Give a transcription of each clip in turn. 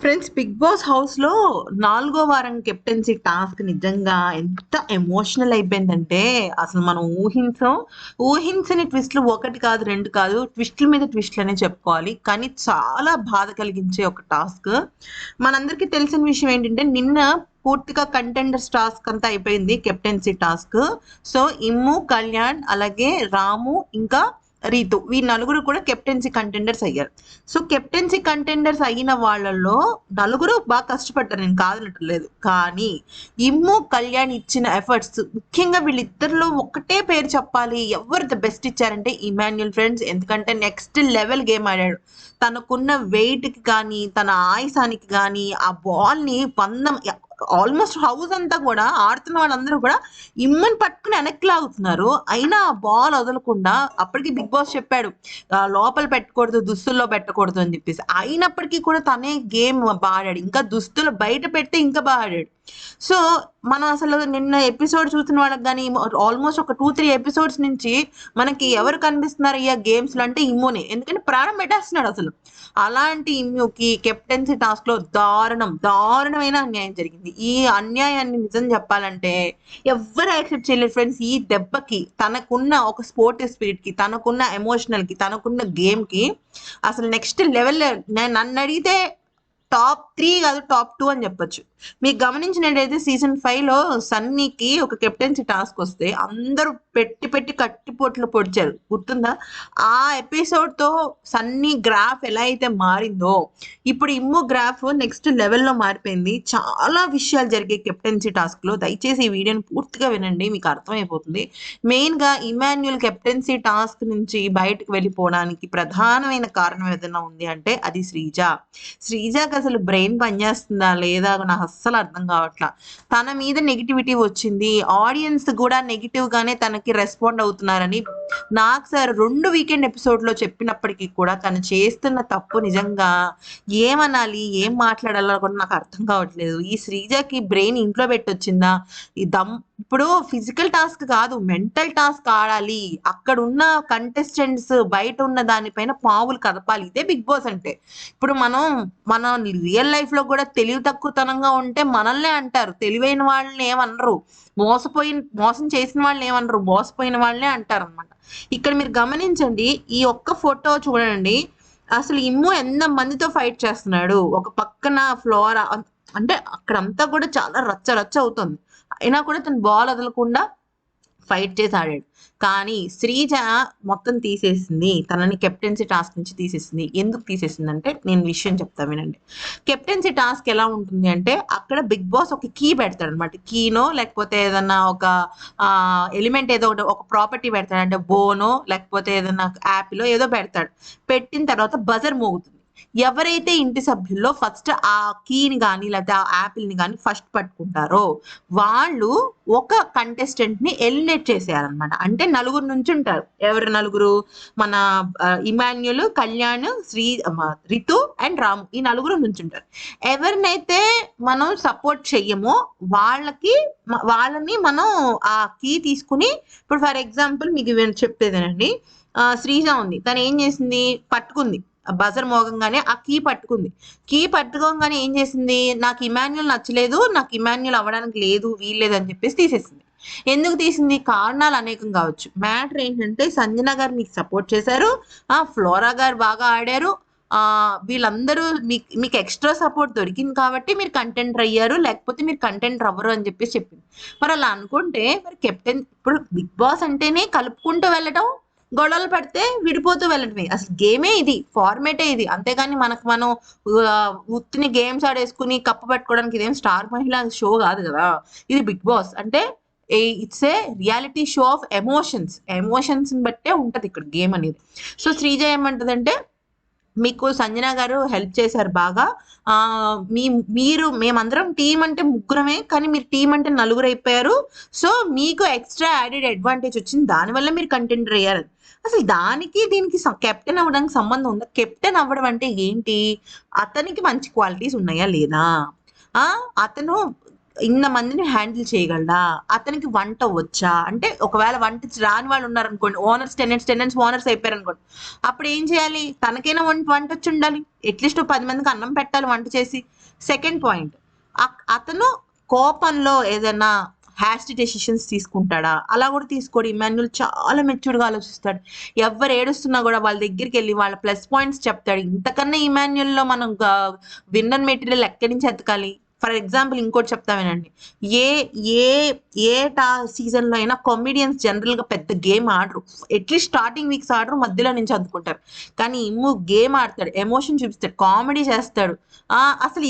Friends, big boss house లో 4వ వారం కెప్టెన్సీ టాస్క్ నిజంగా ఎంత ఎమోషనల్ అయిపోయిందంటే అసలు మనం ఊహించని ట్విస్ట్లు ఒకటి కాదు రెండు కాదు, ట్విస్ట్ల మీద ట్విస్ట్లు అనే చెప్పుకోవాలి. కానీ చాలా బాధ కలిగించే ఒక టాస్క్. మనందరికీ తెలిసిన విషయం ఏంటంటే నిన్న పూర్తిగా కంటెండర్స్ టాస్క్ అంతా అయిపోయింది. Captaincy task. సో ఇమ్ము, కళ్యాణ్, అలాగే రాము, ఇంకా రీతు, ఈ నలుగురు కూడా కెప్టెన్సీ కంటెండర్స్ అయ్యారు. సో కెప్టెన్సీ కంటెండర్స్ అయిన వాళ్ళలో నలుగురు బాగా కష్టపడ్డారు, నేను కాదనట్లేదు. కానీ ఇమ్ము, కళ్యాణ్ ఇచ్చిన ఎఫర్ట్స్, ముఖ్యంగా వీళ్ళిద్దరిలో ఒకటే పేరు చెప్పాలి, ఎవరు ద బెస్ట్ ఇచ్చారంటే ఇమాన్యుల్ ఫ్రెండ్స్. ఎందుకంటే నెక్స్ట్ లెవెల్ గేమ్ ఆడాడు. తనకున్న వెయిట్కి కానీ, తన ఆయుసానికి కానీ, ఆ బాల్ని పందం ఆల్మోస్ట్ హౌస్ అంతా కూడా ఆడుతున్న వాళ్ళందరూ కూడా ఇమ్మని పట్టుకుని వెనక్కి లాగుతున్నారు. అయినా ఆ బాల్ వదలకుండా, అప్పటికి బిగ్ బాస్ చెప్పాడు లోపల పెట్టకూడదు, దుస్తుల్లో పెట్టకూడదు అని చెప్పేసి, అయినప్పటికీ కూడా తనే గేమ్ బాగా ఆడాడు. ఇంకా దుస్తులు బయట పెడితే ఇంకా బాగా ఆడాడు. సో మనం అసలు నిన్న ఎపిసోడ్ చూసిన వాళ్ళకి కానీ, ఆల్మోస్ట్ ఒక 2-3 ఎపిసోడ్స్ నుంచి మనకి ఎవరు కనిపిస్తున్నారు ఈ గేమ్స్ లో అంటే ఇమ్మునే. ఎందుకంటే ప్రాణం పెట్టేస్తున్నాడు అసలు. అలాంటి ఇమ్ముకి కెప్టెన్సీ టాస్క్ లో దారుణమైన అన్యాయం జరిగింది. ఈ అన్యాయాన్ని నిజం చెప్పాలంటే ఎవ్వరు యాక్సెప్ట్ చేయలేరు ఫ్రెండ్స్. ఈ దెబ్బకి, తనకున్న ఒక స్పోర్టివ్ స్పిరిట్ కి, తనకున్న ఎమోషనల్ కి, తనకున్న గేమ్ కి అసలు నెక్స్ట్ లెవెల్. నన్ను అడిగితే టాప్ 3 కాదు, టాప్ 2 అని చెప్పొచ్చు. మీకు గమనించినట్టయితే సీజన్ 5 లో సన్నీకి ఒక కెప్టెన్సీ టాస్క్ వస్తే అందరూ పెట్టి పెట్టి కట్టిపోట్లు పొడిచారు, గుర్తుందా? ఆ ఎపిసోడ్ తో సన్నీ గ్రాఫ్ ఎలా అయితే మారిందో, ఇప్పుడు ఇమ్ము గ్రాఫ్ నెక్స్ట్ లెవెల్లో మారిపోయింది. చాలా విషయాలు జరిగే కెప్టెన్సీ టాస్క్ లో. దయచేసి ఈ వీడియోని పూర్తిగా వినండి, మీకు అర్థమైపోతుంది. మెయిన్ గా ఇమాన్యుల్ కెప్టెన్సీ టాస్క్ నుంచి బయటకు వెళ్ళిపోవడానికి ప్రధానమైన కారణం ఏదైనా ఉంది అంటే అది శ్రీజాకి అసలు బ్రెయిన్ పనిచేస్తుందా లేదా నాకు అస్సలు అర్థం కావట్లా. తన మీద నెగిటివిటీ వచ్చింది, ఆడియన్స్ కూడా నెగిటివ్ గానే తనకి రెస్పాండ్ అవుతున్నారని నాకు సార్ 2 వీకెండ్ ఎపిసోడ్ లో చెప్పినప్పటికీ కూడా తను చేస్తున్న తప్పు నిజంగా ఏమనాలి, ఏం మాట్లాడాలో కూడా నాకు అర్థం కావట్లేదు. ఈ శ్రీజాకి బ్రెయిన్ ఇంట్లో పెట్టొచ్చిందా? ఈ దమ్ ఇప్పుడు ఫిజికల్ టాస్క్ కాదు, మెంటల్ టాస్క్ ఆడాలి. అక్కడ ఉన్న కంటెస్టెంట్స్ బయట ఉన్న దానిపైన పావులు కదపాలి. ఇదే బిగ్ బాస్ అంటే. ఇప్పుడు మనం రియల్ లైఫ్ లో కూడా తెలివి తక్కువతనంగా ఉంటే మనల్నే అంటారు, తెలివైన వాళ్ళని ఏమనరు. మోసం చేసిన వాళ్ళని ఏమనరు, మోసపోయిన వాళ్ళనే అంటారు అనమాట. ఇక్కడ మీరు గమనించండి, ఈ ఒక్క ఫోటో చూడండి. అసలు ఇమ్ము ఎంత మందితో ఫైట్ చేస్తున్నాడు. ఒక పక్కన ఫ్లోరా, అంటే అక్కడంతా కూడా చాలా రచ్చ రచ్చ అవుతుంది. అయినా కూడా తను బాల్ వదలకుండా ఫైట్ చేసి ఆడాడు. కానీ శ్రీజ మొత్తం తీసేసింది, తనని కెప్టెన్సీ టాస్క్ నుంచి తీసేసింది. ఎందుకు తీసేసింది అంటే నేను విషయం చెప్తా వినండి. కెప్టెన్సీ టాస్క్ ఎలా ఉంటుంది అంటే అక్కడ బిగ్ బాస్ ఒక కీ పెడతాడు అనమాట. కీనో లేకపోతే ఏదన్నా ఒక ఎలిమెంట్, ఏదో ఒక ప్రాపర్టీ పెడతాడు. అంటే బోనో లేకపోతే ఏదన్నా యాపిలో ఏదో పెడతాడు. పెట్టిన తర్వాత బజర్ మోగుతుంది. ఎవరైతే ఇంటి సభ్యుల్లో ఫస్ట్ ఆ కీని కానీ లేకపోతే ఆ యాపిల్ని కానీ ఫస్ట్ పట్టుకుంటారో వాళ్ళు ఒక కంటెస్టెంట్ ని ఎలిమినేట్ చేసేయాలన్నమాట. అంటే నలుగురు నుంచి ఉంటారు. ఎవరు నలుగురు? మన ఇమాన్యుల్, కళ్యాణ్, రితు అండ్ రాము, ఈ నలుగురు నుంచి ఉంటారు. ఎవరినైతే మనం సపోర్ట్ చెయ్యమో వాళ్ళని మనం ఆ కీ తీసుకుని, ఇప్పుడు ఫర్ ఎగ్జాంపుల్ మీకు చెప్పేదేనండి. శ్రీజ ఉంది, తను ఏం చేసింది, పట్టుకుంది. బజర్ మోగంగానే ఆ కీ పట్టుకోగానే ఏం చేసింది, నాకు ఇమాన్యుల్ నచ్చలేదు, నాకు ఇమాన్యుల్ అవ్వడానికి వీల్లేదు అని చెప్పేసి తీసేసింది. ఎందుకు తీసింది? కారణాలు అనేకం కావచ్చు. మ్యాటర్ ఏంటంటే సంజన గారు మీకు సపోర్ట్ చేశారు, ఫ్లోరా గారు బాగా ఆడారు, వీళ్ళందరూ మీకు ఎక్స్ట్రా సపోర్ట్ దొరికింది కాబట్టి మీరు కంటెంటర్ అయ్యారు, లేకపోతే మీరు కంటెంటర్ అవ్వరు అని చెప్పేసి చెప్పింది. మరి అలా అనుకుంటే మరి కెప్టెన్, ఇప్పుడు బిగ్ బాస్ అంటేనే కలుపుకుంటూ వెళ్ళటం, గొడవలు పడితే విడిపోతూ వెళ్ళటమే. అసలు గేమే ఇది, ఫార్మేటే ఇది. అంతేగాని మనం ఉత్తిని గేమ్స్ ఆడేసుకుని కప్పు పెట్టుకోవడానికి ఇదేం స్టార్ మహిళ షో కాదు కదా. ఇది బిగ్ బాస్ అంటే it's a reality show off emotions బట్టే ఉంటది ఇక్కడ గేమ్ అనేది. సో శ్రీజ ఏమంటదంటే, మీకు సంజన గారు హెల్ప్ చేశారు బాగా, మేమందరం టీం అంటే ముగ్గురమే, కానీ మీరు టీం అంటే నలుగురు అయిపోయారు. సో మీకు ఎక్స్ట్రా యాడెడ్ అడ్వాంటేజ్ వచ్చింది, దానివల్ల మీరు కంటెంటర్ అయ్యారు. అసలు దానికి దీనికి కెప్టెన్ అవ్వడానికి సంబంధం ఉందా? కెప్టెన్ అవ్వడం అంటే ఏంటి? అతనికి మంచి క్వాలిటీస్ ఉన్నాయా లేదా? అతను ఇంతమందిని హ్యాండిల్ చేయగలడా, అతనికి వంట వచ్చా, అంటే ఒకవేళ వంట రాని వాళ్ళు ఉన్నారనుకోండి, ఓనర్స్ టెనెంట్స్ ఓనర్స్ అయిపోయారు అనుకోండి, అప్పుడు ఏం చేయాలి, తనకైనా వంట వచ్చి ఉండాలి, అట్లీస్ట్ 10 మందికి అన్నం పెట్టాలి వంట చేసి. సెకండ్ పాయింట్, అతను కోపంలో ఏదైనా హ్యాస్ట్ డెసిషన్స్ తీసుకుంటాడా, అలా కూడా తీసుకోడు. ఇమాన్యుల్ చాలా మెచ్యూర్డ్గా ఆలోచిస్తాడు. ఎవరు ఏడుస్తున్నా కూడా వాళ్ళ దగ్గరికి వెళ్ళి వాళ్ళ ప్లస్ పాయింట్స్ చెప్తాడు. ఇంతకన్నా ఇమాన్యుల్లో మనం విన్నర్ మెటీరియల్ ఎక్కడి నుంచి ఎతకాలి. ఫర్ ఎగ్జాంపుల్ ఇంకోటి చెప్తామేనండి, ఏ ఏ ఏ సీజన్లో అయినా కామెడియన్స్ జనరల్గా పెద్ద గేమ్ ఆడరు, అట్లీస్ట్ స్టార్టింగ్ వీక్స్ ఆడరు, మధ్యలో నుంచి అందుకుంటారు. కానీ ఇమ్ము గేమ్ ఆడతాడు, ఎమోషన్ చూపిస్తాడు, కామెడీ చేస్తాడు. అసలు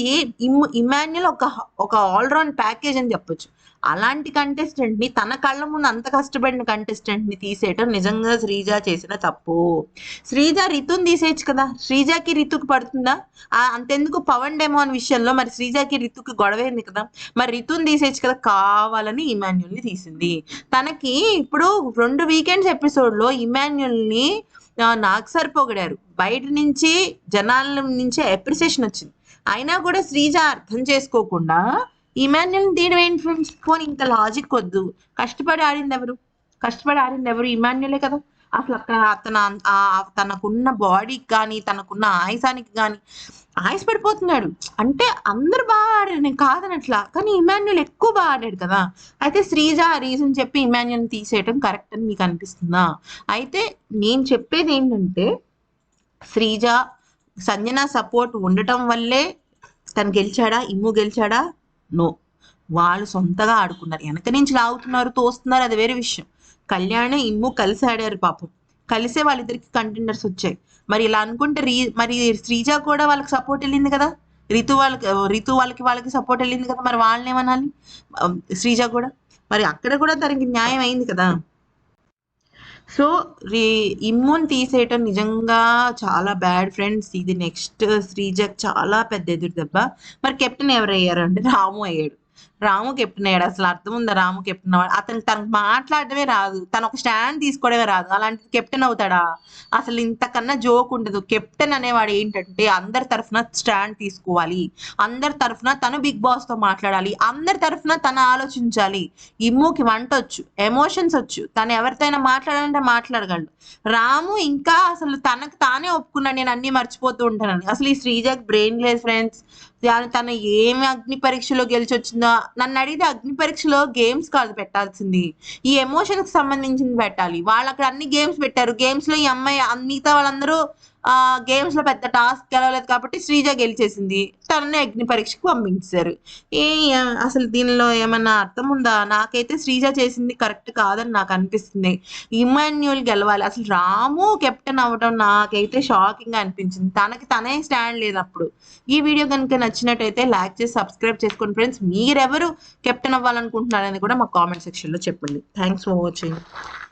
ఇమాన్యుల్ ఒక ఆల్రౌండ్ ప్యాకేజ్ అని చెప్పొచ్చు. అలాంటి కంటెస్టెంట్ ని, తన కళ్ళ ముందు అంత కష్టపడిన కంటెస్టెంట్ ని తీసేయటం నిజంగా శ్రీజ చేసిన తప్పు. శ్రీజ రితుని తీసేయచ్చు కదా, శ్రీజకి రితుకు పడుతుందా? అంతెందుకు పవన్ డెమోన్ విషయంలో మరి శ్రీజకి రితుకి గొడవైంది కదా, మరి రితుని తీసేయచ్చు కదా, కావాలని ఇమాన్యుల్ ని తీసింది. తనకి ఇప్పుడు 2 వీకెండ్స్ ఎపిసోడ్ లో ఇమాన్యుల్ ని నాకు సరిపోగడారు, బయట నుంచి జనాల నుంచి అప్రిసియేషన్ వచ్చింది. అయినా కూడా శ్రీజ అర్థం చేసుకోకుండా ఇమాన్యుల్ తీయడం ఏంటి ఫ్రెండ్స్? పోనీ ఇంత లాజిక్ వద్దు. కష్టపడి ఆడింది ఎవరు? ఇమాన్యులే కదా. అసలు అక్కడ తనకున్న బాడీకి కానీ, తనకున్న ఆయుసానికి కానీ ఆయుస్ పడిపోతున్నాడు. అంటే అందరు బాగా ఆడారు, నేను కాదనట్లా, కానీ ఇమాన్యుల్ ఎక్కువ బాగా ఆడాడు కదా. అయితే శ్రీజ రీజన్ చెప్పి ఇమాన్యుల్ తీసేయటం కరెక్ట్ అని మీకు అనిపిస్తుందా? అయితే నేను చెప్పేది ఏంటంటే, శ్రీజ సంజన సపోర్ట్ ఉండటం వల్లే తను గెలిచాడా, ఇమ్ము గెలిచాడా? నో, వాళ్ళు సొంతగా ఆడుకున్నారు, వెనక నుంచి లాగుతున్నారు, తోస్తున్నారు, అది వేరే విషయం. కళ్యాణ్ ఇమ్ము కలిసి ఆడారు పాపం, కలిసే వాళ్ళిద్దరికి కంటెండర్స్ వచ్చాయి. మరి ఇలా అనుకుంటే మరి శ్రీజ కూడా వాళ్ళకి సపోర్ట్ వెళ్ళింది కదా, రితు వాళ్ళకి సపోర్ట్ వెళ్ళింది కదా, మరి వాళ్ళని ఏమనాలి? శ్రీజ కూడా మరి అక్కడ కూడా తనకి న్యాయం అయింది కదా. సో ఇమ్ముని తీసేయటం నిజంగా చాలా బ్యాడ్ ఫ్రెండ్స్. ఇది నెక్స్ట్ శ్రీజకి చాలా పెద్ద ఎదురు దెబ్బ. మరి కెప్టెన్ ఎవరు అయ్యారు అంటే రాము అయ్యాడు. రాము కెప్టెన్ అయ్యాడు. అసలు అర్థం ఉందా రాము కెప్టెన్ తనకు మాట్లాడటమే రాదు, తను ఒక స్టాండ్ తీసుకోవడమే రాదు, అలాంటి కెప్టెన్ అవుతాడా? అసలు ఇంతకన్నా జోక్ ఉండదు. కెప్టెన్ అనేవాడు ఏంటంటే అందరి తరఫున స్టాండ్ తీసుకోవాలి, అందరి తరఫున తను బిగ్ బాస్ తో మాట్లాడాలి, అందరి తరఫున తను ఆలోచించాలి. ఇమ్ముకి వంట వచ్చు, ఎమోషన్స్ వచ్చు, తను ఎవరితోనైనా మాట్లాడాలంటే మాట్లాడగలడు. రాము ఇంకా అసలు తనకు తానే ఒప్పుకున్నాడు, నేను అన్ని మర్చిపోతూ ఉంటానని. అసలు ఈ శ్రీజకి బ్రెయిన్ లేదు ఫ్రెండ్స్. తను ఏమి అగ్ని పరీక్షలో గెలిచి వచ్చిందో నన్ను అడిగితే, అగ్ని పరీక్షలో గేమ్స్ కాదు పెట్టాల్సింది, ఈ ఎమోషన్ కి సంబంధించింది పెట్టాలి. వాళ్ళు అక్కడ అన్ని గేమ్స్ పెట్టారు, గేమ్స్ లో ఈ అమ్మాయి మిగతా వాళ్ళందరూ గేమ్స్ లో పెద్ద టాస్క్ గెలవలేదు కాబట్టి శ్రీజ గెలిచేసింది, తనని అగ్ని పరీక్షకు పంపించారు. అసలు దీనిలో ఏమన్నా అర్థం ఉందా? నాకైతే శ్రీజ చేసింది కరెక్ట్ కాదని నాకు అనిపిస్తుంది. ఇమాన్యుల్ గెలవాలి. అసలు రాము కెప్టెన్ అవ్వడం నాకైతే షాకింగ్ గా అనిపించింది, తనే స్టాండ్ లేనప్పుడు. ఈ వీడియో కనుక నచ్చినట్టయితే లైక్ చేసి సబ్స్క్రైబ్ చేసుకోండి ఫ్రెండ్స్. మీరెవరు కెప్టెన్ అవ్వాలనుకుంటున్నారని కూడా మా కామెంట్ సెక్షన్ లో చెప్పండి. Thanks for watching.